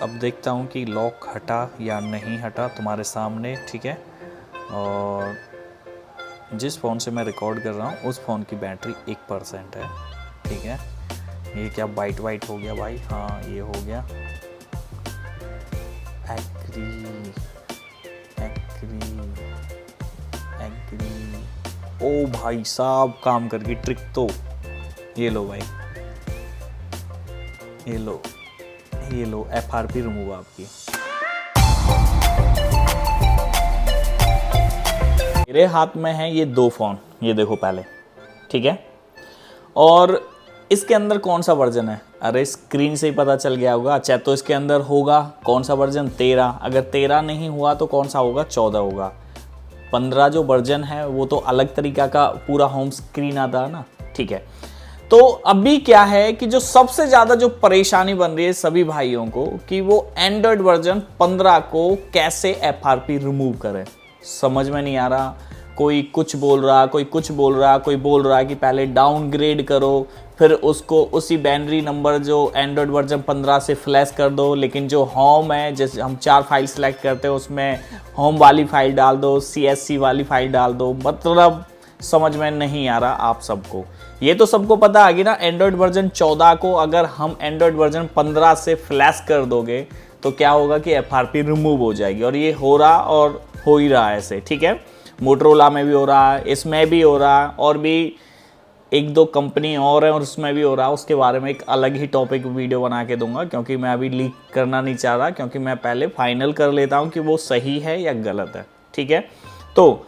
अब देखता हूँ कि लॉक हटा या नहीं हटा तुम्हारे सामने, ठीक है। और जिस फ़ोन से मैं रिकॉर्ड कर रहा हूँ उस फ़ोन की बैटरी 1% है, ठीक है। ये क्या बाइट वाइट हो गया भाई? हाँ ये हो गया। Agree agree agree. ओ भाई साहब, काम कर गई ट्रिक तो। ये लो भाई, ये लो FRP रिमूव आपकी। मेरे हाथ में है ये 2 फ़ोन, ये देखो पहले, ठीक है। और इसके अंदर कौन सा वर्जन है? अरे स्क्रीन से ही पता चल गया होगा। अच्छा तो इसके अंदर होगा कौन सा वर्जन? 13। अगर 13 नहीं हुआ तो कौन सा होगा? 14 होगा। 15 जो वर्जन है वो तो अलग तरीका का पूरा होम स्क्रीन आता है ना, ठीक है। तो अभी क्या है कि जो सबसे ज्यादा जो परेशानी बन रही है सभी भाइयों को कि वो एंड्रॉइड वर्जन 15 को कैसे FRP रिमूव करें, समझ में नहीं आ रहा। कोई कुछ बोल रहा, कोई कुछ बोल रहा, कोई बोल रहा कि पहले डाउनग्रेड करो, फिर उसको उसी बाइनरी नंबर जो एंड्रॉइड वर्जन 15 से फ्लैश कर दो, लेकिन जो होम है, जैसे हम 4 फाइल सेलेक्ट करते हैं उसमें होम वाली फाइल डाल दो, CSC वाली फाइल डाल दो। मतलब समझ में नहीं आ रहा आप सबको। ये तो सबको पता आ गया ना, एंड्रॉइड वर्जन 14 को अगर हम एंड्रॉइड वर्जन 15 से फ्लैश कर दोगे तो क्या होगा कि FRP रिमूव हो जाएगी। और ये हो रहा और हो ही रहा है ऐसे, ठीक है। मोटरोला में भी हो रहा है, इसमें भी हो रहा है, और भी 1-2 कंपनी और है और उसमें भी हो रहा है। उसके बारे में एक अलग ही टॉपिक वीडियो बना के दूंगा, क्योंकि मैं अभी लीक करना नहीं चाह रहा, क्योंकि मैं पहले फाइनल कर लेता हूं कि वो सही है या गलत है, ठीक है। तो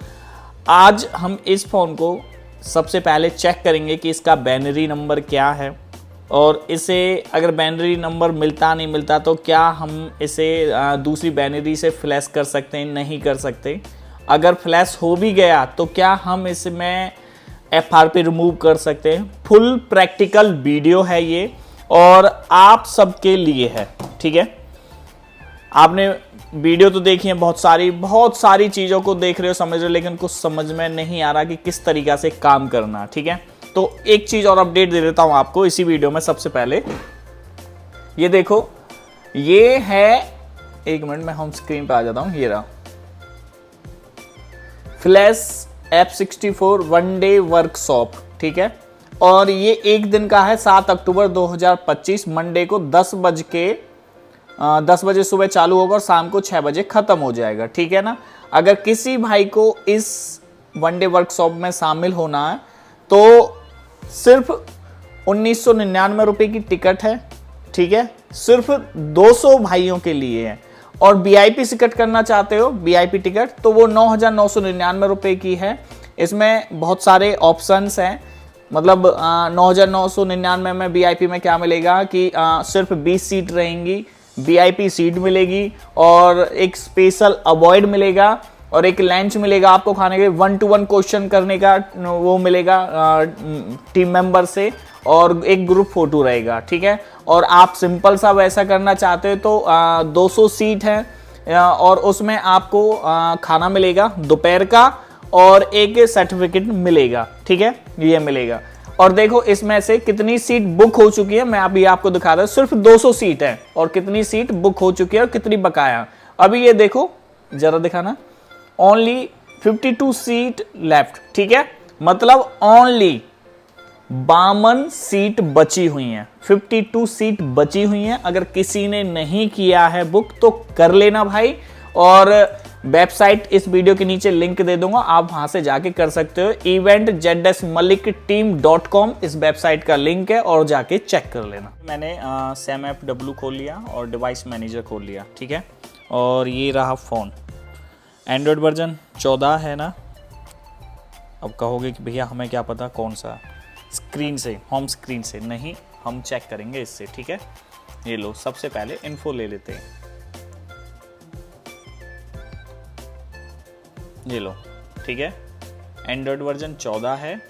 आज हम इस फ़ोन को सबसे पहले चेक करेंगे कि इसका बाइनरी नंबर क्या है, और इसे अगर बाइनरी नंबर मिलता नहीं मिलता तो क्या हम इसे दूसरी बाइनरी से फ्लैश कर सकते हैं, नहीं कर सकते। अगर फ्लैश हो भी गया तो क्या हम इसमें FRP रिमूव कर सकते हैं। फुल प्रैक्टिकल वीडियो है ये और आप सबके लिए है, ठीक है। आपने वीडियो तो देखी है बहुत सारी चीज़ों को देख रहे हो, समझ रहे हो, लेकिन कुछ समझ में नहीं आ रहा कि किस तरीक़ा से काम करना, ठीक है। तो एक चीज़ और अपडेट दे देता हूं आपको इसी वीडियो में। सबसे पहले ये देखो, ये है, एक मिनट में होम स्क्रीन पे आ जाता हूं, ये रहा flash F64 one day workshop, ठीक है। और ये एक दिन का है, 7 अक्टूबर 2025 मंडे को 10 बजे सुबह चालू होगा और शाम को 6 बजे खत्म हो जाएगा, ठीक है ना। अगर किसी भाई को इस वनडे वर्कशॉप में शामिल होना है तो सिर्फ 1999 रुपये की टिकट है, ठीक है। सिर्फ 200 भाइयों के लिए है। और VIP टिकट करना चाहते हो, VIP टिकट, तो वो 9,999 रुपये की है। इसमें बहुत सारे ऑप्शंस हैं, मतलब 9,999 में VIP में क्या मिलेगा कि सिर्फ 20 सीट रहेंगी, VIP सीट मिलेगी, और एक स्पेशल अवॉइड मिलेगा, और एक लंच मिलेगा आपको खाने के, 1-to-1 क्वेश्चन करने का वो मिलेगा टीम मेंबर से, और एक ग्रुप फोटो रहेगा, ठीक है। और आप सिंपल सा वैसा करना चाहते हो तो 200 सीट है, और उसमें आपको खाना मिलेगा दोपहर का, और एक सर्टिफिकेट मिलेगा, ठीक है, ये मिलेगा। और देखो इसमें से कितनी सीट बुक हो चुकी है, मैं अभी आपको दिखा रहा हूं। सिर्फ 200 सीट है और कितनी सीट बुक हो चुकी है और कितनी बकाया। अभी ये देखो जरा दिखाना, ओनली 52 सीट लेफ्ट, ठीक है। मतलब ओनली 52 सीट बची हुई हैं, 52 सीट बची हुई हैं। अगर किसी ने नहीं किया है बुक तो कर लेना भाई, और वेबसाइट इस वीडियो के नीचे लिंक दे दूंगा, आप वहां से जाके कर सकते हो। eventjsmalikteam.com इस वेबसाइट का लिंक है, और जाके चेक कर लेना। मैंने SAMFW खोल लिया और डिवाइस मैनेजर खोल लिया, ठीक है। और ये रहा फ़ोन, एंड्रॉयड वर्जन 14 है ना। अब कहोगे कि भैया हमें क्या पता कौन सा, स्क्रीन से, होम स्क्रीन से नहीं, हम चेक करेंगे इससे, ठीक है। ये लो, सबसे पहले इन्फो ले लेते हैं, ये लो, ठीक है। एंड्रॉयड वर्जन 14 है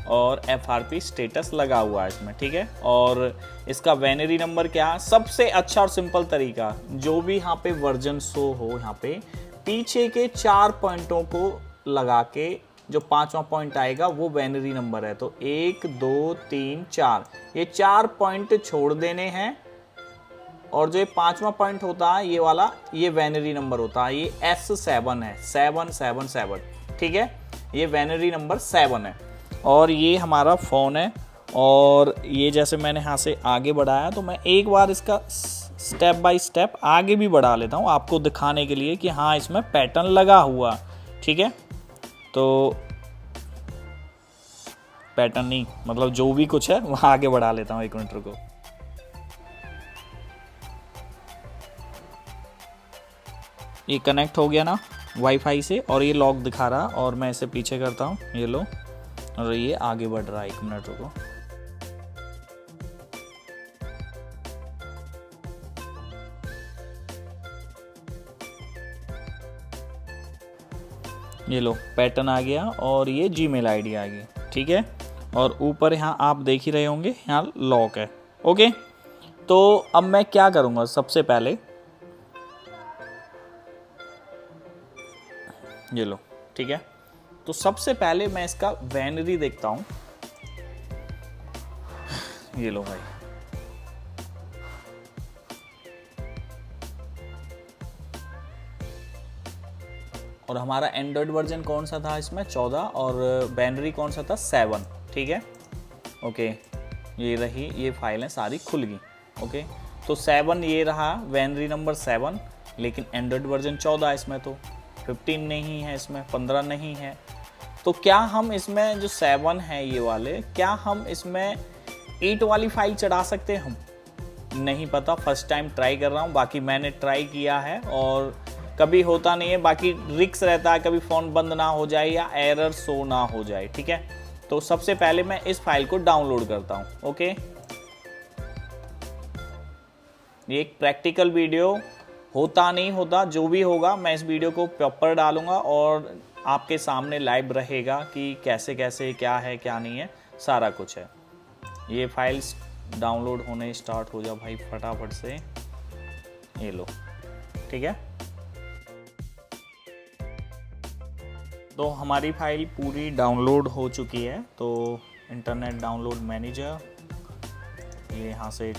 और FRP स्टेटस लगा हुआ है इसमें, ठीक है। और इसका बाइनरी नंबर क्या, सबसे अच्छा और सिंपल तरीका, जो भी यहाँ पे वर्जन शो हो, यहाँ पे पीछे के 4 पॉइंटों को लगा के जो 5वां पॉइंट आएगा वो बाइनरी नंबर है। तो 1 2 3 4, ये 4 पॉइंट छोड़ देने हैं और जो ये 5वां पॉइंट होता है ये वाला, ये वेनरी नंबर होता है, ये S7 है, 777, ठीक है, ये वेनरी नंबर 7 है। और ये हमारा फ़ोन है, और ये जैसे मैंने यहाँ से आगे बढ़ाया तो मैं एक बार इसका स्टेप बाय स्टेप आगे भी बढ़ा लेता हूँ आपको दिखाने के लिए कि हाँ इसमें पैटर्न लगा हुआ, ठीक है। तो पैटर्न नहीं, मतलब जो भी कुछ है वहाँ आगे बढ़ा लेता हूँ, 1 मिनट रुको। ये कनेक्ट हो गया ना वाईफाई से, और ये लॉक दिखा रहा, और मैं इसे पीछे करता हूँ, ये लो, और ये आगे बढ़ रहा है। 1 मिनट रुको। ये लो पैटर्न आ गया, और ये जीमेल आईडी आ गई, ठीक है। और ऊपर यहाँ आप देख ही रहे होंगे, यहाँ लॉक है, ओके। तो अब मैं क्या करूँगा, सबसे पहले ये लो, ठीक है। तो सबसे पहले मैं इसका वेनरी देखता हूँ, ये लो भाई, और हमारा एंड्रॉयड वर्जन कौन सा था इसमें, 14, और बैनरी कौन सा था, 7, ठीक है, ओके। ये रही, ये फाइलें सारी खुल गई, ओके। तो 7 ये रहा, बैनरी नंबर 7, लेकिन एंड्रॉयड वर्जन 14 इसमें, तो 15 नहीं है इसमें, 15 नहीं है। तो क्या हम इसमें जो 7 है ये वाले, क्या हम इसमें 8 वाली फाइल चढ़ा सकते हैं हम? नहीं पता, फर्स्ट टाइम ट्राई कर रहा हूँ। बाकी मैंने ट्राई किया है और कभी होता नहीं है, बाकी रिस्क रहता है कभी फ़ोन बंद ना हो जाए या एरर शो ना हो जाए, ठीक है। तो सबसे पहले मैं इस फाइल को डाउनलोड करता हूँ, ओके। ये एक प्रैक्टिकल वीडियो, होता नहीं होता जो भी होगा मैं इस वीडियो को प्रॉपर डालूंगा और आपके सामने लाइव रहेगा कि कैसे कैसे क्या है क्या नहीं है, सारा कुछ है। ये फाइल्स डाउनलोड होने स्टार्ट हो जाओ भाई फटाफट से, ये लो, ठीक है। तो हमारी फाइल पूरी डाउनलोड हो चुकी है। तो इंटरनेट डाउनलोड मैनेजर, ये यहाँ से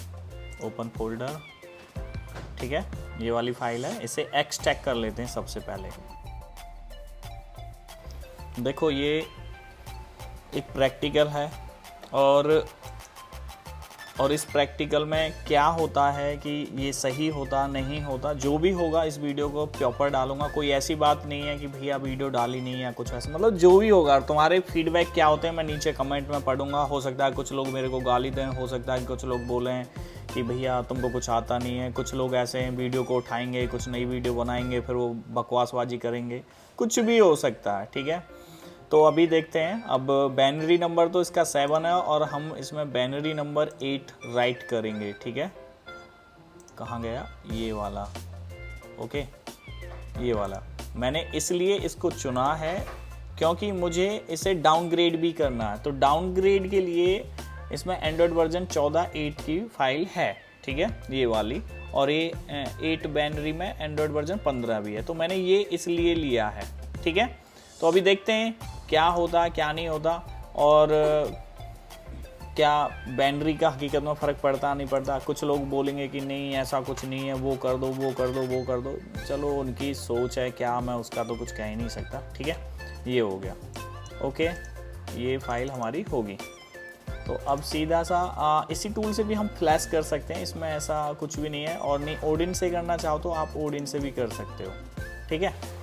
ओपन फोल्डर, ठीक है, ये वाली फाइल है, इसे एक्सट्रैक्ट कर लेते हैं सबसे पहले। देखो ये एक प्रैक्टिकल है, और इस प्रैक्टिकल में क्या होता है कि ये सही होता नहीं होता, जो भी होगा इस वीडियो को प्रॉपर डालूंगा। कोई ऐसी बात नहीं है कि भैया वीडियो डाली नहीं है कुछ ऐसा, मतलब जो भी होगा। तुम्हारे फीडबैक क्या होते हैं मैं नीचे कमेंट में पढ़ूंगा। हो सकता है कुछ लोग मेरे को गाली दें, हो सकता है कुछ लोग बोलें कि भैया तुमको कुछ आता नहीं है। कुछ लोग ऐसे हैं वीडियो को उठाएंगे, कुछ नई वीडियो बनाएंगे, फिर वो बकवासबाजी करेंगे, कुछ भी हो सकता है, ठीक है। तो अभी देखते हैं। अब बैनरी नंबर तो इसका 7 है और हम इसमें बैनरी नंबर 8 राइट करेंगे, ठीक है। कहाँ गया ये वाला, ओके, ये वाला मैंने इसलिए इसको चुना है क्योंकि मुझे इसे डाउनग्रेड भी करना है। तो डाउनग्रेड के लिए इसमें एंड्रॉयड वर्जन 14.8 की फाइल है, ठीक है, ये वाली। और ये 8 बैनरी में एंड्रॉयड वर्जन 15 भी है, तो मैंने ये इसलिए लिया है, ठीक है। तो अभी देखते हैं क्या होता क्या नहीं होता, और क्या बैनरी का हकीकत में फ़र्क पड़ता नहीं पड़ता। कुछ लोग बोलेंगे कि नहीं ऐसा कुछ नहीं है, वो कर दो वो कर दो वो कर दो, चलो उनकी सोच है, क्या मैं उसका तो कुछ कह ही नहीं सकता, ठीक है। ये हो गया, ओके, ये फाइल हमारी होगी। तो अब सीधा सा इसी टूल से भी हम फ्लैश कर सकते हैं, इसमें ऐसा कुछ भी नहीं है। और नहीं ओडिन से करना चाहो तो आप ओडिन से भी कर सकते हो, ठीक है।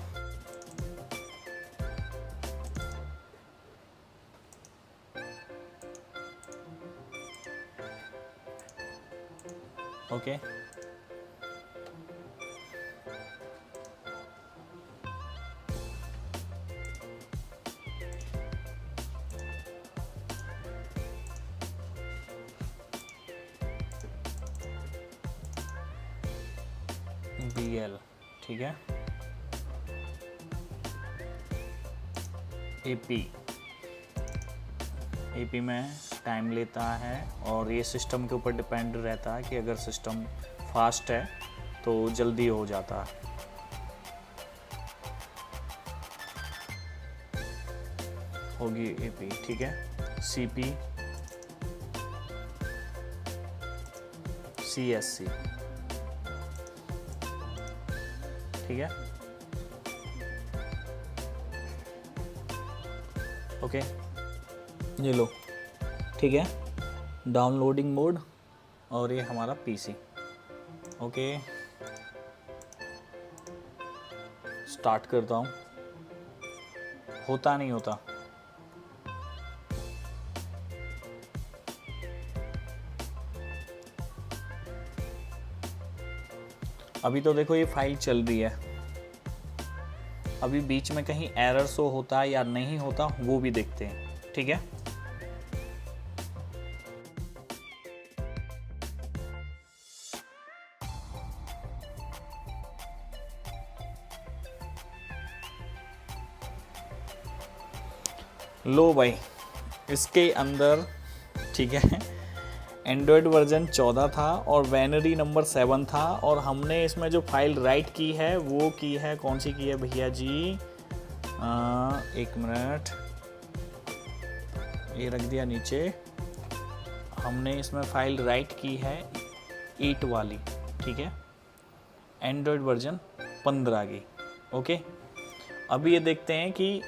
ओके, BL, ठीक है, AP में टाइम लेता है और ये सिस्टम के ऊपर डिपेंड रहता है कि अगर सिस्टम फास्ट है तो जल्दी हो जाता है। होगी AP, ठीक है। CP, CSC, ठीक है, ओके, ये लो, ठीक है, डाउनलोडिंग मोड, और ये हमारा पीसी, ओके, स्टार्ट करता हूँ, होता नहीं होता, अभी तो देखो ये फाइल चल रही है, अभी बीच में कहीं एरर शो होता है या नहीं होता वो भी देखते हैं, ठीक है। लो भाई, इसके अंदर, ठीक है, एंड्रॉयड वर्जन 14 था और बाइनरी नंबर 7 था, और हमने इसमें जो फाइल राइट की है वो की है, कौन सी की है भैया जी, एक मिनट, ये रख दिया नीचे, हमने इसमें फाइल राइट की है 8 वाली, ठीक है, एंड्रॉयड वर्जन 15 की, ओके। अभी ये देखते हैं कि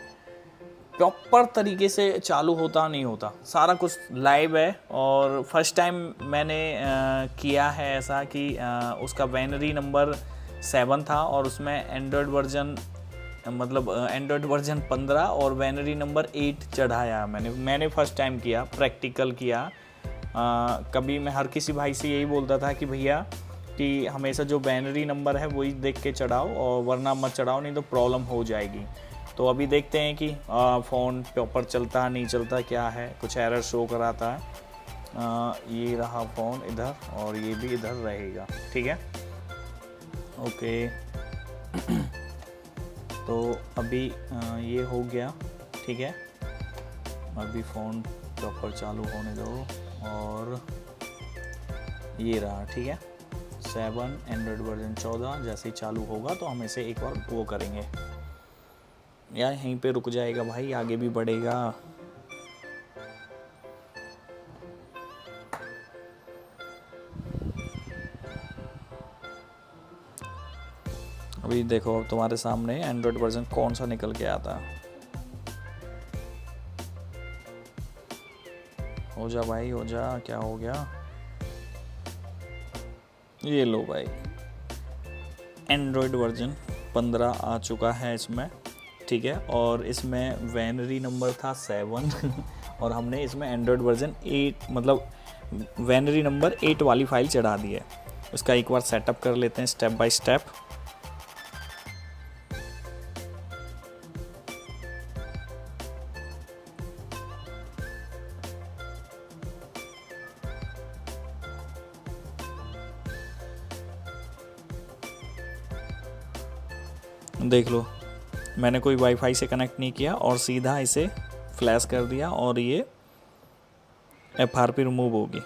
प्रॉपर तरीके से चालू होता नहीं होता, सारा कुछ लाइव है, और फर्स्ट टाइम मैंने किया है ऐसा कि उसका बाइनरी नंबर 7 था और उसमें एंड्रॉयड वर्जन, मतलब एंड्रॉयड वर्जन 15 और बाइनरी नंबर 8 चढ़ाया मैंने फर्स्ट टाइम किया, प्रैक्टिकल किया। कभी मैं हर किसी भाई से यही बोलता था कि भैया कि हमेशा जो बाइनरी नंबर है वही देख के चढ़ाओ, और वरना मत चढ़ाओ, नहीं तो प्रॉब्लम हो जाएगी। तो अभी देखते हैं कि फ़ोन प्रॉपर चलता नहीं चलता, क्या है, कुछ एरर शो कराता है। ये रहा फ़ोन इधर, और ये भी इधर रहेगा, ठीक है, ओके। तो अभी ये हो गया, ठीक है, अभी फ़ोन प्रॉपर चालू होने दो, और ये रहा, ठीक है, 7 एंड्रॉयड वर्जन 14, जैसे ही चालू होगा तो हम इसे एक बार वो करेंगे, या यहीं पे रुक जाएगा भाई, आगे भी बढ़ेगा। अभी देखो तुम्हारे सामने एंड्रॉयड वर्जन कौन सा निकल के आता है। हो जा भाई, हो जा, क्या हो गया, ये लो भाई, एंड्रॉयड वर्जन 15 आ चुका है इसमें, ठीक है, और इसमें बाइनरी नंबर था 7 और हमने इसमें एंड्रॉयड वर्जन 8, मतलब बाइनरी नंबर 8 वाली फाइल चढ़ा दी है। इसका एक बार सेटअप कर लेते हैं स्टेप बाय स्टेप। देख लो, मैंने कोई वाईफाई से कनेक्ट नहीं किया और सीधा इसे फ्लैश कर दिया, और ये FRP रिमूव होगी।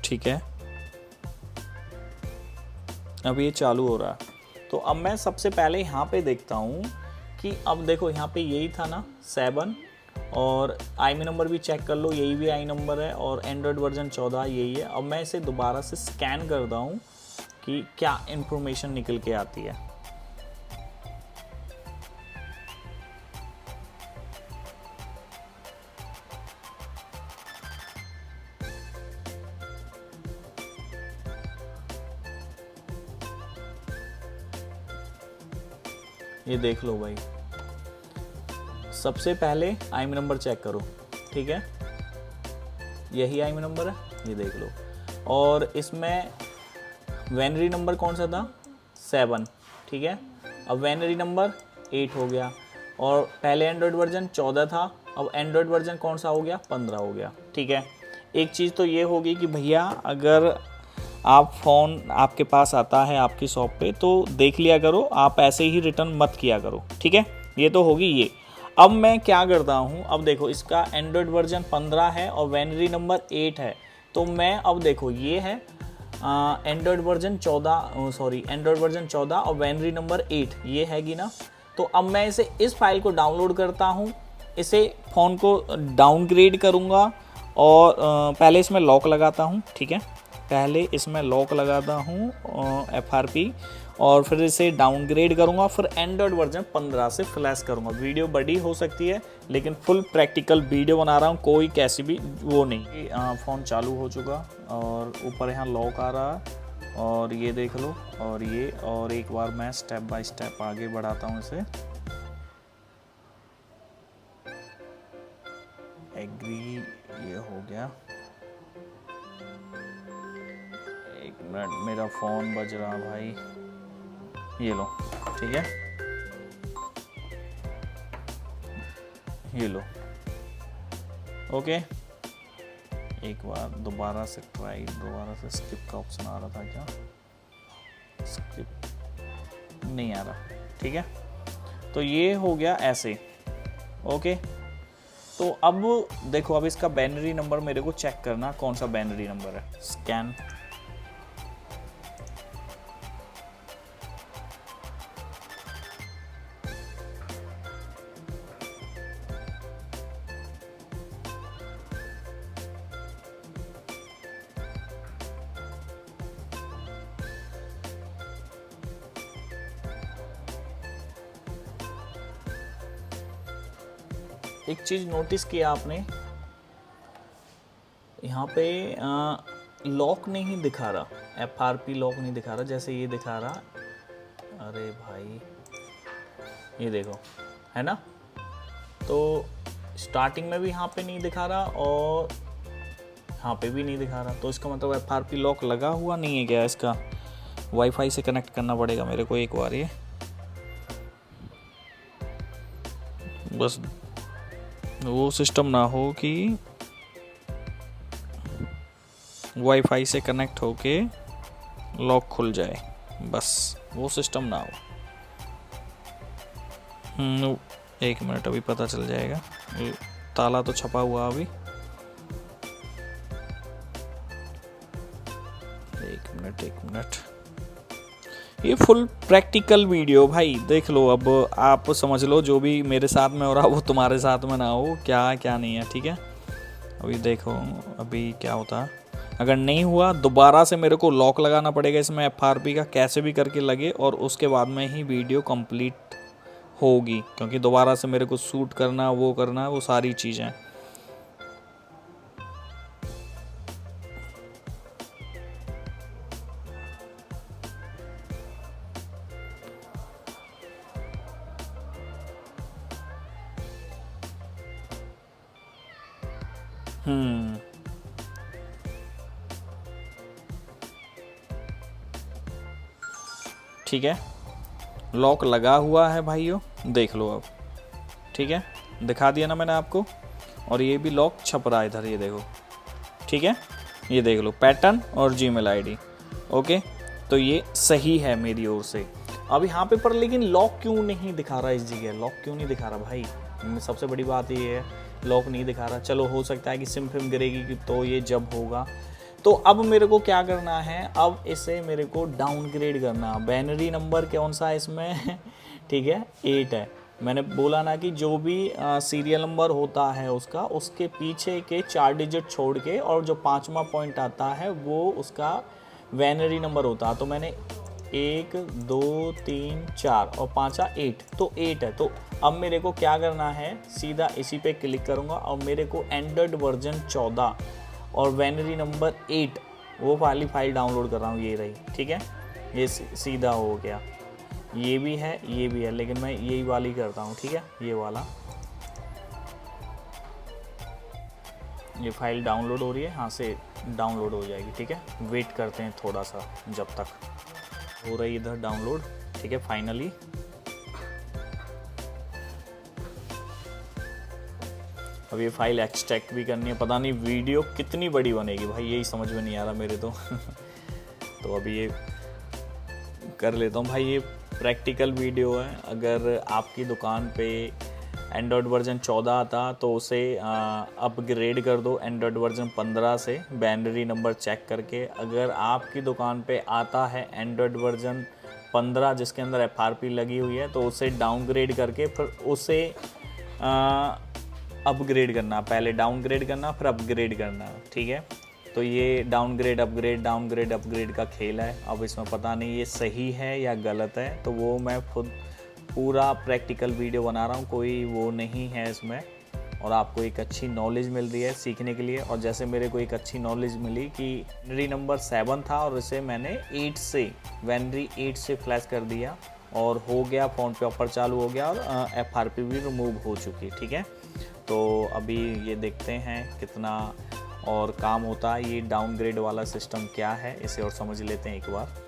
ठीक है, अब ये चालू हो रहा है। तो अब मैं सबसे पहले यहाँ पे देखता हूँ कि अब देखो यहाँ पे यही था ना 7, और IMEI नंबर भी चेक कर लो, यही भी आई नंबर है, और एंड्रॉयड वर्जन 14 यही है। अब मैं इसे दोबारा से स्कैन करता हूँ कि क्या इन्फॉर्मेशन निकल के आती है। ये देख लो भाई, सबसे पहले IMEI नंबर चेक करो, ठीक है, यही IMEI नंबर है, ये देख लो। और इसमें बाइनरी नंबर कौन सा था, 7, ठीक है, अब बाइनरी नंबर 8 हो गया, और पहले एंड्रॉयड वर्जन 14 था, अब एंड्रॉयड वर्जन कौन सा हो गया, 15 हो गया, ठीक है। एक चीज़ तो ये होगी कि भैया अगर आप फ़ोन आपके पास आता है आपकी शॉप पे तो देख लिया करो, आप ऐसे ही रिटर्न मत किया करो, ठीक है, ये तो होगी ये। अब मैं क्या करता हूँ, अब देखो इसका एंड्रॉयड वर्जन 15 है और बाइनरी नंबर 8 है, तो मैं अब देखो ये है एंड्रॉयड वर्जन 14 और बाइनरी नंबर 8 ये हैगी ना, तो अब मैं इस फाइल को डाउनलोड करता हूँ, इसे फ़ोन को डाउनग्रेड करूँगा और पहले इसमें लॉक लगाता हूँ, ठीक है। पहले इसमें लॉक लगाता हूँ FRP, और फिर इसे डाउनग्रेड करूँगा, फिर एंड्रॉयड वर्जन 15 से फ्लैश करूँगा। वीडियो बड़ी हो सकती है लेकिन फुल प्रैक्टिकल वीडियो बना रहा हूँ, कोई कैसी भी वो नहीं। फ़ोन चालू हो चुका और ऊपर यहाँ लॉक आ रहा है, और ये देख लो, और ये, और एक बार मैं स्टेप बाय स्टेप आगे बढ़ाता हूँ इसे। एग्री, ये हो गया। एक मिनट, मेरा फ़ोन बज रहा भाई, ये लो, ठीक है, ये लो, ओके। एक बार दोबारा से ट्राई, दोबारा से स्किप का ऑप्शन आ रहा था क्या? स्किप नहीं आ रहा, ठीक है। तो ये हो गया ऐसे, ओके। तो अब देखो, अब इसका बाइनरी नंबर मेरे को चेक करना, कौन सा बाइनरी नंबर है। स्कैन, एक चीज़ नोटिस किया आपने, यहाँ पे लॉक नहीं दिखा रहा, FRP लॉक नहीं दिखा रहा, जैसे ये दिखा रहा। अरे भाई, ये देखो, है ना। तो स्टार्टिंग में भी यहाँ पे नहीं दिखा रहा और यहाँ पे भी नहीं दिखा रहा, तो इसका मतलब FRP लॉक लगा हुआ नहीं है क्या? इसका वाईफाई से कनेक्ट करना पड़ेगा मेरे को एक बार, ये बस वो सिस्टम ना हो कि वाईफाई से कनेक्ट होके लॉक खुल जाए, बस वो सिस्टम ना हो। एक मिनट, अभी पता चल जाएगा। ताला तो छपा हुआ अभी, एक मिनट। ये फुल प्रैक्टिकल वीडियो भाई, देख लो। अब आप समझ लो, जो भी मेरे साथ में हो रहा वो तुम्हारे साथ में ना हो, क्या नहीं है, ठीक है। अभी देखो, अभी क्या होता है। अगर नहीं हुआ, दोबारा से मेरे को लॉक लगाना पड़ेगा इसमें FRP का, कैसे भी करके लगे, और उसके बाद में ही वीडियो कंप्लीट होगी, क्योंकि दोबारा से मेरे को शूट करना, वो सारी चीज़ें। ठीक है, लॉक लगा हुआ है भाइयों, देख लो अब, ठीक है, दिखा दिया ना मैंने आपको। और ये भी लॉक छप रहा है इधर, ये देखो, ठीक है, ये देख लो, पैटर्न और Gmail ID, ओके। तो ये सही है मेरी ओर से। अब यहाँ पे पर लेकिन लॉक क्यों नहीं दिखा रहा इस जगह? लॉक क्यों नहीं दिखा रहा भाई? सबसे बड़ी बात ये है, लॉक नहीं दिखा रहा। चलो, हो सकता है कि सिम फिम गिरेगी तो ये जब होगा। तो अब मेरे को क्या करना है, अब इसे मेरे को डाउनग्रेड करना। बाइनरी नंबर कौन सा है इसमें? ठीक है, 8 है। मैंने बोला ना कि जो भी सीरियल नंबर होता है उसका, उसके पीछे के 4 डिजिट छोड़ के और जो 5वां पॉइंट आता है वो उसका बाइनरी नंबर होता है। तो मैंने 1 2 3 4 और 5 8, तो 8 है। तो अब मेरे को क्या करना है, सीधा इसी पे क्लिक करूँगा और मेरे को एंड्रॉयड वर्जन 14 और बाइनरी नंबर 8 वो वाली फाइल डाउनलोड कर रहा हूँ, ये रही, ठीक है। ये सीधा हो गया, ये भी है, लेकिन मैं यही वाली करता हूँ, ठीक है, ये वाला। ये फाइल डाउनलोड हो रही है, यहाँ से डाउनलोड हो जाएगी, ठीक है। वेट करते हैं थोड़ा सा, जब तक हो रही इधर डाउनलोड, ठीक है। फाइनली अब ये फाइल एक्सट्रैक्ट भी करनी है। पता नहीं वीडियो कितनी बड़ी बनेगी भाई, यही समझ में नहीं आ रहा मेरे तो। तो अभी ये कर लेता हूँ भाई। ये प्रैक्टिकल वीडियो है। अगर आपकी दुकान पे एंड्रॉयड वर्जन 14 आता तो उसे अपग्रेड कर दो एंड्रॉयड वर्जन 15 से, बाइनरी नंबर चेक करके। अगर आपकी दुकान पे आता है एंड्रॉयड वर्जन 15 जिसके अंदर FRP लगी हुई है, तो उसे डाउनग्रेड करके फिर उसे अपग्रेड करना, पहले डाउनग्रेड करना फिर अपग्रेड करना, ठीक है। तो ये डाउनग्रेड अपग्रेड का खेल है। अब इसमें पता नहीं ये सही है या गलत है, तो वो मैं खुद पूरा प्रैक्टिकल वीडियो बना रहा हूँ, कोई वो नहीं है इसमें, और आपको एक अच्छी नॉलेज मिल रही है सीखने के लिए। और जैसे मेरे को एक अच्छी नॉलेज मिली कि वेनरी नंबर 7 था और इसे मैंने 8 से वेनरी 8 से फ्लैश कर दिया और हो गया, फ़ोन पे ऑफर चालू हो गया और FRP भी रिमूव हो चुकी, ठीक है। तो अभी ये देखते हैं कितना और काम होता है, ये डाउनग्रेड वाला सिस्टम क्या है, इसे और समझ लेते हैं एक बार।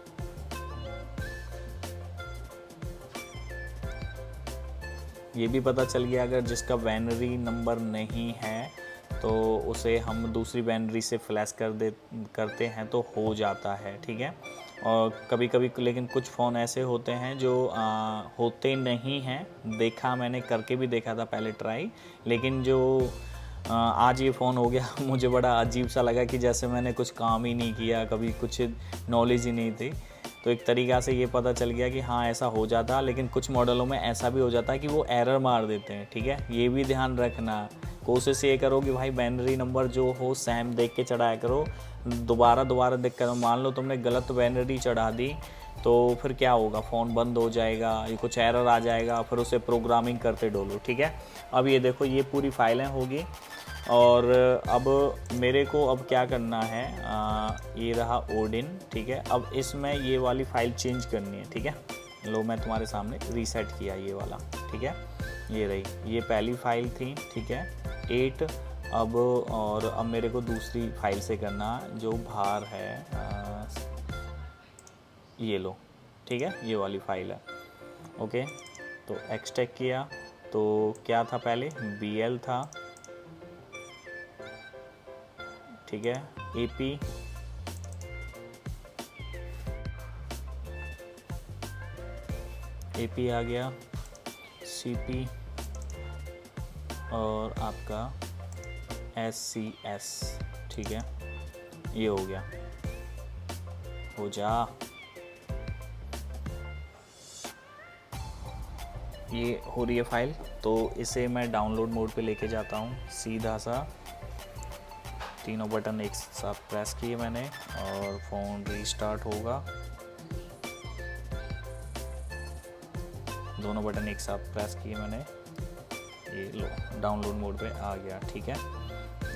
ये भी पता चल गया अगर जिसका वेनरी नंबर नहीं है तो उसे हम दूसरी वेनरी से फ्लैश करते हैं तो हो जाता है, ठीक है। और कभी कभी लेकिन कुछ फ़ोन ऐसे होते हैं जो होते नहीं हैं, देखा मैंने, करके भी देखा था पहले ट्राई, लेकिन जो आज ये फ़ोन हो गया मुझे बड़ा अजीब सा लगा कि जैसे मैंने कुछ काम ही नहीं किया, कभी कुछ नॉलेज ही नहीं थी। तो एक तरीक़ा से ये पता चल गया कि हाँ ऐसा हो जाता, लेकिन कुछ मॉडलों में ऐसा भी हो जाता है कि वो एरर मार देते हैं, ठीक है। ये भी ध्यान रखना, कोशिश ये करो कि भाई बाइनरी नंबर जो हो सैम देख के चढ़ाया करो, दोबारा देख कर। मान लो तुमने गलत बाइनरी चढ़ा दी तो फिर क्या होगा, फ़ोन बंद हो जाएगा, ये कुछ एरर आ जाएगा, फिर उसे प्रोग्रामिंग करते डोलो, ठीक है। अब ये देखो ये पूरी फाइलें होगी और अब मेरे को अब क्या करना है, ये रहा ओडिन, ठीक है। अब इसमें ये वाली फ़ाइल चेंज करनी है, ठीक है। लो मैं तुम्हारे सामने रीसेट किया ये वाला, ठीक है। ये रही, ये पहली फ़ाइल थी, ठीक है 8। अब मेरे को दूसरी फाइल से करना जो बाहर है, ये लो, ठीक है, ये वाली फ़ाइल है, ओके। तो एक्सट्रैक्ट किया तो क्या था, पहले BL था, ठीक है, AP आ गया, CP और आपका SCS, ठीक है, ये हो गया, हो जा। ये हो रही है फाइल, तो इसे मैं डाउनलोड मोड पे लेके जाता हूँ, सीधा सा तीनों बटन एक साथ प्रेस किए मैंने और फ़ोन रीस्टार्ट होगा, दोनों बटन एक साथ प्रेस किए मैंने, ये लो डाउनलोड मोड पे आ गया, ठीक है।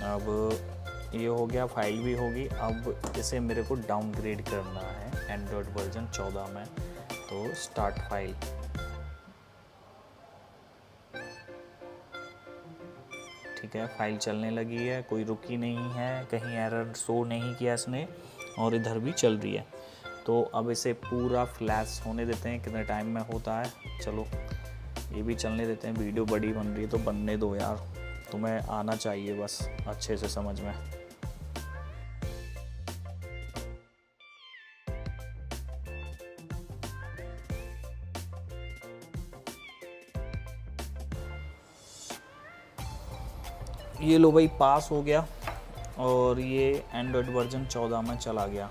अब ये हो गया, फाइल भी होगी। अब इसे मेरे को डाउनग्रेड करना है एंड्रॉयड वर्जन 14 में, तो स्टार्ट फाइल, ठीक है। फाइल चलने लगी है, कोई रुकी नहीं है, कहीं एरर शो नहीं किया इसने, और इधर भी चल रही है। तो अब इसे पूरा फ्लैश होने देते हैं, कितने टाइम में होता है, चलो ये भी चलने देते हैं। वीडियो बड़ी बन रही है तो बनने दो यार, तुम्हें आना चाहिए बस अच्छे से समझ में। ये लो भाई पास हो गया और ये एंड्रॉयड वर्जन 14 में चला गया।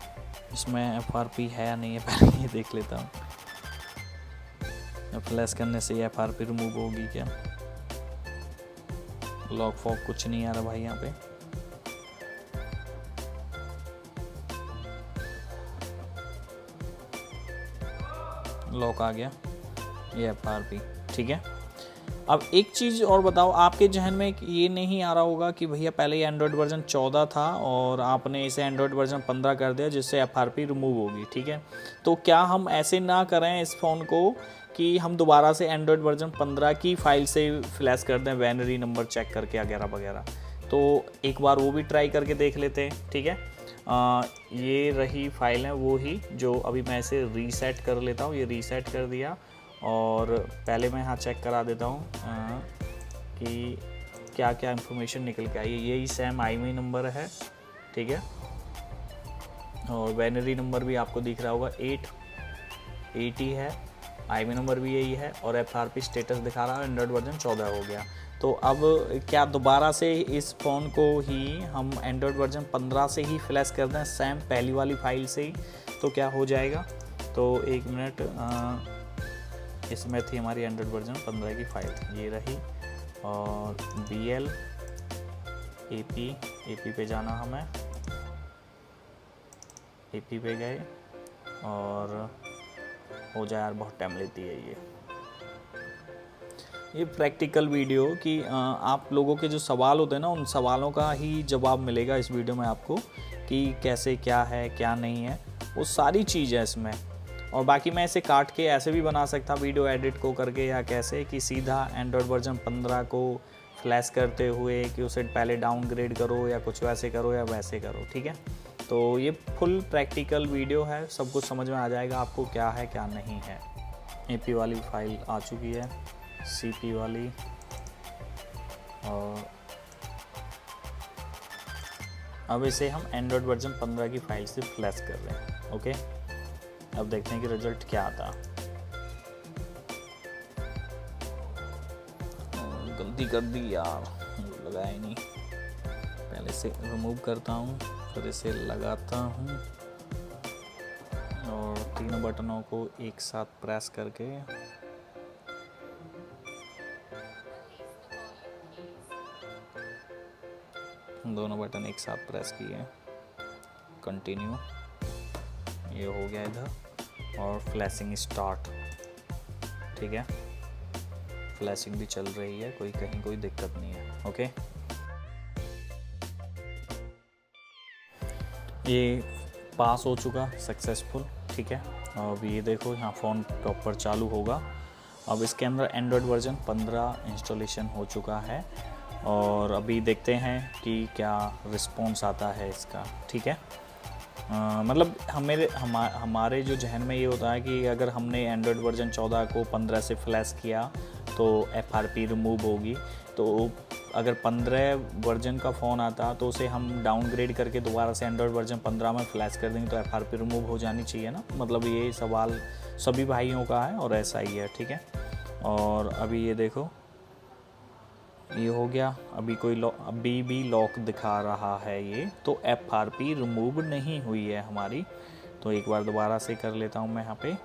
इसमें FRP है या नहीं है पहले ये देख लेता हूँ, फ्लैश करने से ये FRP रिमूव होगी क्या। लॉक फॉक कुछ नहीं आ रहा भाई यहाँ पे, लॉक आ गया, ये FRP, ठीक है। अब एक चीज़ और बताओ, आपके जहन में ये नहीं आ रहा होगा कि भैया पहले ये एंड्रॉयड वर्जन 14 था और आपने इसे एंड्रॉयड वर्जन 15 कर दिया जिससे FRP रिमूव होगी, ठीक है। तो क्या हम ऐसे ना करें इस फ़ोन को कि हम दोबारा से एंड्रॉयड वर्जन 15 की फ़ाइल से फ्लैश कर दें बाइनरी नंबर चेक करके वगैरह वगैरह। तो एक बार वो भी ट्राई करके देख लेते हैं, ठीक है। ये रही फाइल है वो ही जो अभी मैं इसे रीसेट कर लेता हूँ। ये रीसेट कर दिया और पहले मैं यहाँ चेक करा देता हूँ कि क्या क्या इन्फॉर्मेशन निकल के आई है। यही सेम IMEI नंबर है, ठीक है, और बाइनरी नंबर भी आपको दिख रहा होगा 880 है, IMEI नंबर भी यही है और FRP स्टेटस दिखा रहा है एंड्रॉयड वर्जन 14 हो गया। तो अब क्या दोबारा से इस फ़ोन को ही हम एंड्रॉयड वर्जन 15 से ही फ्लैश कर दें सेम पहली वाली फाइल से ही, तो क्या हो जाएगा। तो 1 मिनट, इसमें थी हमारी एंड्रॉयड वर्जन 15 की फाइल, ये रही। और BL AP पे जाना हमें, AP पे गए और हो जाए यार, बहुत टाइम लेती है ये प्रैक्टिकल वीडियो कि आप लोगों के जो सवाल होते हैं ना, उन सवालों का ही जवाब मिलेगा इस वीडियो में आपको, कि कैसे क्या है क्या नहीं है, वो सारी चीज़ है इसमें। और बाकी मैं इसे काट के ऐसे भी बना सकता वीडियो एडिट को करके, या कैसे कि सीधा एंड्रॉयड वर्जन 15 को फ्लैश करते हुए कि उसे पहले डाउनग्रेड करो या कुछ वैसे करो या वैसे करो, ठीक है। तो ये फुल प्रैक्टिकल वीडियो है, सब कुछ समझ में आ जाएगा आपको क्या है क्या नहीं है। AP वाली फाइल आ चुकी है, CP वाली, और अब इसे हम एंड्रॉयड वर्जन 15 की फाइल से फ्लैश कर रहे हैं। ओके, अब देखते हैं कि रिजल्ट क्या आता। गलती कर दी यार, लगाया ही नहीं। पहले से रिमूव करता हूँ, फिर इसे लगाता हूँ और तीनों बटनों को एक साथ प्रेस करके दोनों बटन एक साथ प्रेस किए, कंटिन्यू, ये हो गया इधर, और फ्लैशिंग स्टार्ट। ठीक है, फ्लैशिंग भी चल रही है, कहीं कोई दिक्कत नहीं है। ओके, ये पास हो चुका सक्सेसफुल। ठीक है, अब ये देखो यहाँ फ़ोन प्रॉपर चालू होगा। अब इसके अंदर एंड्रॉयड वर्जन 15 इंस्टॉलेशन हो चुका है और अभी देखते हैं कि क्या रिस्पॉन्स आता है इसका। ठीक है, मतलब हमारे जो जहन में ये होता है कि अगर हमने एंड्रॉयड वर्जन 14 को 15 से फ्लैश किया तो FRP रिमूव होगी। तो अगर 15 वर्जन का फ़ोन आता तो उसे हम डाउनग्रेड करके दोबारा से एंड्रॉयड वर्जन 15 में फ्लैश कर देंगे तो FRP रिमूव हो जानी चाहिए ना। मतलब ये सवाल सभी भाइयों का है और ऐसा ही है। ठीक है, और अभी ये देखो ये हो गया। अभी भी लॉक दिखा रहा है ये, तो FRP रिमूव नहीं हुई है हमारी। तो एक बार दोबारा से कर लेता हूँ मैं यहाँ पे।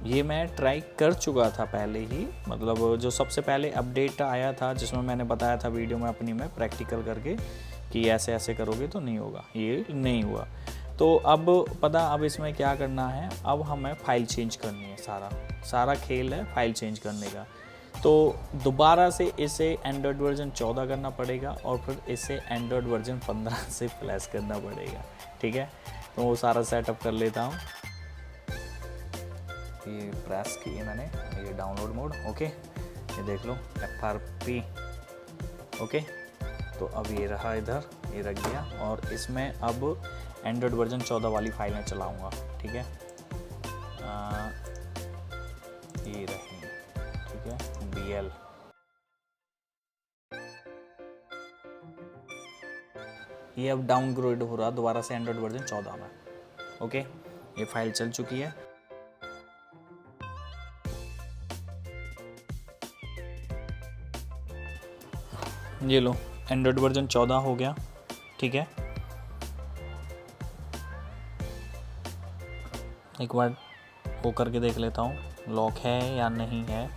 ये मैं ट्राई कर चुका था पहले ही, मतलब जो सबसे पहले अपडेट आया था जिसमें मैंने बताया था वीडियो में अपनी में प्रैक्टिकल करके कि ऐसे ऐसे करोगे तो नहीं होगा, ये नहीं हुआ। तो अब इसमें क्या करना है, अब हमें फ़ाइल चेंज करनी है। सारा खेल है फ़ाइल चेंज करने का। तो दोबारा से इसे एंड्रॉयड वर्जन 14 करना पड़ेगा और फिर इसे एंड्रॉयड वर्जन 15 से फ्लैश करना पड़ेगा। ठीक है, तो वो सारा सेटअप कर लेता हूँ। ये प्रेस किए मैंने, ये डाउनलोड मोड। ओके, ये देख लो FRP। ओके, तो अब ये रहा इधर, ये रख दिया और इसमें अब एंड्रॉयड वर्जन 14 वाली फाइलें चलाऊँगा। ठीक है, ये रही। ठीक है, BL, ये अब डाउनग्रेड हो रहा दोबारा से एंड्रॉयड वर्जन 14 में। ओके, ये फाइल चल चुकी है। ये लो एंड्रॉयड वर्जन 14 हो गया। ठीक है, एक बार वो करके देख लेता हूँ लॉक है या नहीं है।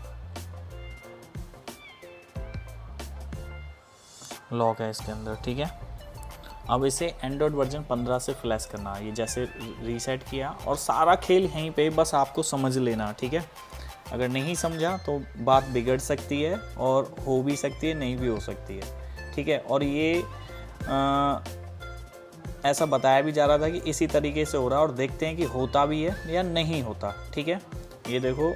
लॉक है इसके अंदर। ठीक है, अब इसे एंड्रॉयड वर्जन 15 से फ्लैश करना है। ये जैसे रीसेट किया और सारा खेल यहीं पे, बस आपको समझ लेना। ठीक है, अगर नहीं समझा तो बात बिगड़ सकती है और हो भी सकती है, नहीं भी हो सकती है। ठीक है, और ये ऐसा बताया भी जा रहा था कि इसी तरीके से हो रहा है और देखते हैं कि होता भी है या नहीं होता। ठीक है, ये देखो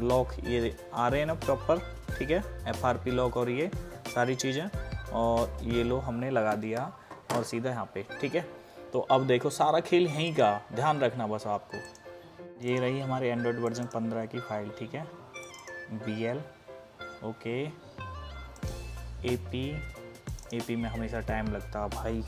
लॉक ये आ रहे हैं ना प्रॉपर। ठीक है, FRP लॉक और ये सारी चीज़ें, और ये लो हमने लगा दिया और सीधा यहाँ पे। ठीक है, तो अब देखो सारा खेल यहीं का, ध्यान रखना बस आपको। ये रही हमारे एंड्रॉयड वर्जन 15 की फाइल। ठीक है, BL, ओके, AP में हमेशा टाइम लगता भाई।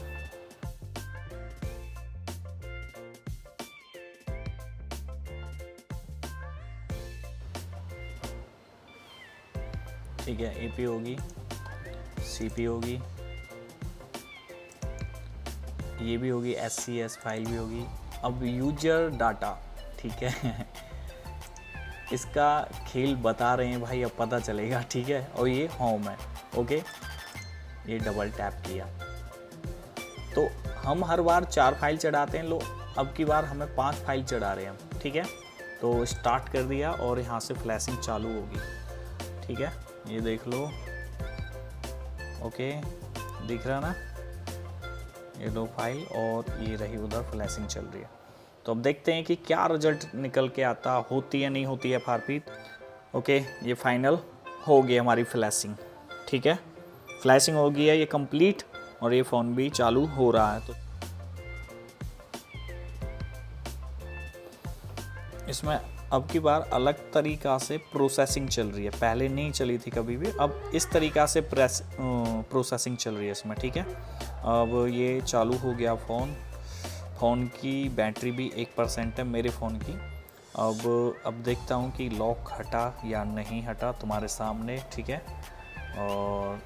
ठीक है, AP होगी, CP होगी, ये भी होगी, SCS फाइल भी होगी। अब यूजर डाटा, ठीक है इसका खेल बता रहे हैं भाई, अब पता चलेगा, ठीक है। और ये होम है, ओके। ये डबल टैप किया तो हम हर बार 4 फाइल चढ़ाते हैं, लो अब की बार हमें 5 फाइल चढ़ा रहे हैं हम, ठीक है। तो स्टार्ट कर दिया और यहाँ से फ्लैशिंग चालू होगी, ठीक है। ये देख लो, ओके, दिख रहा ना, ये लो फाइल, और ये रही उधर फ्लैशिंग चल रही है। तो अब देखते हैं कि क्या रिजल्ट निकल के आता, होती है नहीं होती है FRP। ओके, ये फाइनल हो गई हमारी फ्लैशिंग, ठीक है। फ्लैशिंग हो गई है ये कंप्लीट, और ये फ़ोन भी चालू हो रहा है। तो इसमें अब की बार अलग तरीक़ा से प्रोसेसिंग चल रही है, पहले नहीं चली थी कभी भी, अब इस तरीक़ा से प्रोसेसिंग चल रही है इसमें, ठीक है। अब ये चालू हो गया फ़ोन की बैटरी भी 1% है मेरे फ़ोन की। अब देखता हूँ कि लॉक हटा या नहीं हटा तुम्हारे सामने, ठीक है। और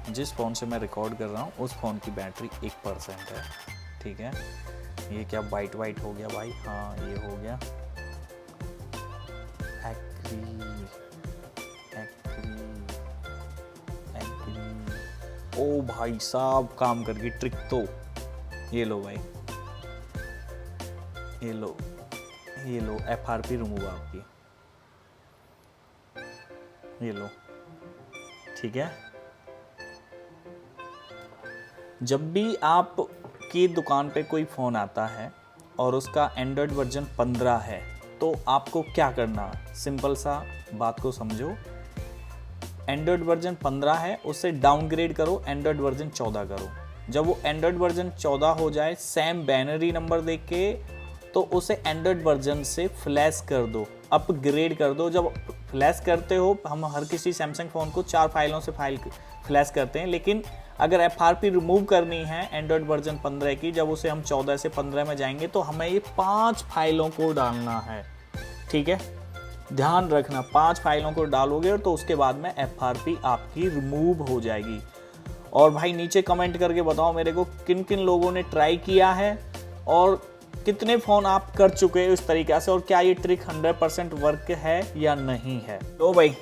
जिस फ़ोन से मैं रिकॉर्ड कर रहा हूँ उस फ़ोन की बैटरी 1% है, ठीक है। ये क्या वाइट हो गया भाई, हाँ ये हो गया। एग्री। ओ भाई साहब, काम कर गई ट्रिक तो। ये लो भाई, ये लो FRP रिमूव आपकी, ये लो, ठीक है। जब भी आप की दुकान पे कोई फ़ोन आता है और उसका एंड्रॉयड वर्जन 15 है, तो आपको क्या करना, सिंपल सा बात को समझो। एंड्रॉयड वर्जन 15 है, उसे डाउनग्रेड करो, एंड्रॉयड वर्जन 14 करो। जब वो एंड्रॉयड वर्जन 14 हो जाए, सेम बाइनरी नंबर देख के, तो उसे एंड्रॉयड वर्जन से फ्लैश कर दो, अपग्रेड कर दो। जब फ्लैश करते हो, हम हर किसी सैमसंग फ़ोन को 4 फाइलों से फ्लैश करते हैं, लेकिन अगर FRP रिमूव करनी है एंड्रॉयड वर्जन 15 की, जब उसे हम 14 से 15 में जाएंगे, तो हमें ये 5 फाइलों को डालना है, ठीक है। ध्यान रखना, 5 फाइलों को डालोगे तो उसके बाद में FRP आपकी रिमूव हो जाएगी। और भाई नीचे कमेंट करके बताओ मेरे को किन किन लोगों ने ट्राई किया है और कितने फ़ोन आप कर चुके हो इस तरीक़े से, और क्या ये ट्रिक 100% वर्क है या नहीं है। तो भाई,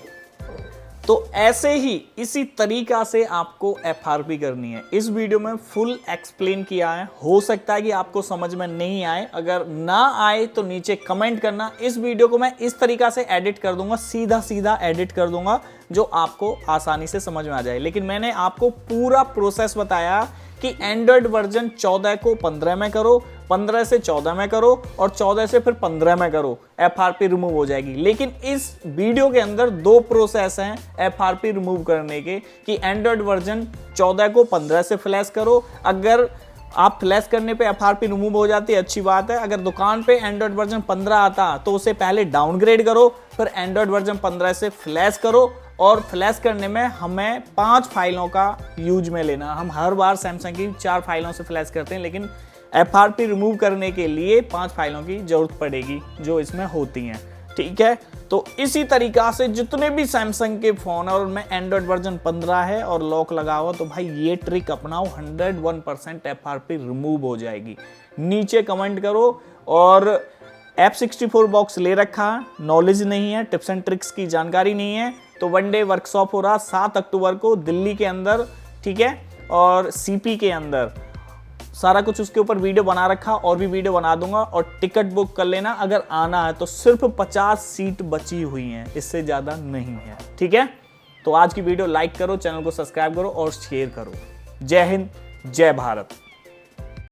तो ऐसे ही इसी तरीक़ा से आपको FRP करनी है। इस वीडियो में फुल एक्सप्लेन किया है, हो सकता है कि आपको समझ में नहीं आए, अगर ना आए तो नीचे कमेंट करना। इस वीडियो को मैं इस तरीक़ा से एडिट कर दूंगा, सीधा एडिट कर दूंगा, जो आपको आसानी से समझ में आ जाए। लेकिन मैंने आपको पूरा प्रोसेस बताया कि एंड्रॉयड वर्जन 14 को 15 में करो, 15 से 14 में करो, और 14 से फिर 15 में करो, FRP रिमूव हो जाएगी। लेकिन इस वीडियो के अंदर 2 प्रोसेस हैं FRP रिमूव करने के, कि एंड्रॉयड वर्जन 14 को 15 से फ्लैश करो। अगर आप फ्लैश करने पे FRP रिमूव हो जाती है, अच्छी बात है। अगर दुकान पे एंड्रॉयड वर्जन 15 आता तो उसे पहले डाउनग्रेड करो, फिर एंड्रॉयड वर्जन 15 से फ्लैश करो। और फ्लैश करने में हमें 5 फाइलों का यूज में लेना। हम हर बार सैमसंग की 4 फाइलों से फ्लैश करते हैं, लेकिन FRP रिमूव करने के लिए 5 फाइलों की जरूरत पड़ेगी, जो इसमें होती हैं, ठीक है। तो इसी तरीका से जितने भी सैमसंग के फ़ोन है और उनमें एंड्रॉयड वर्जन 15 है और लॉक लगा हुआ, तो भाई ये ट्रिक अपनाओ, 101% FRP रिमूव हो जाएगी। नीचे कमेंट करो। और F64 बॉक्स ले रखा, नॉलेज नहीं है, टिप्स एंड ट्रिक्स की जानकारी नहीं है, तो 1 डे वर्कशॉप हो रहा 7 अक्टूबर को दिल्ली के अंदर, ठीक है, और CP के अंदर। सारा कुछ उसके ऊपर वीडियो बना रखा, और भी वीडियो बना दूंगा। और टिकट बुक कर लेना, अगर आना है तो सिर्फ 50 सीट बची हुई हैं, इससे ज़्यादा नहीं है, ठीक है। तो आज की वीडियो लाइक करो, चैनल को सब्सक्राइब करो और शेयर करो। जय हिंद, जय भारत।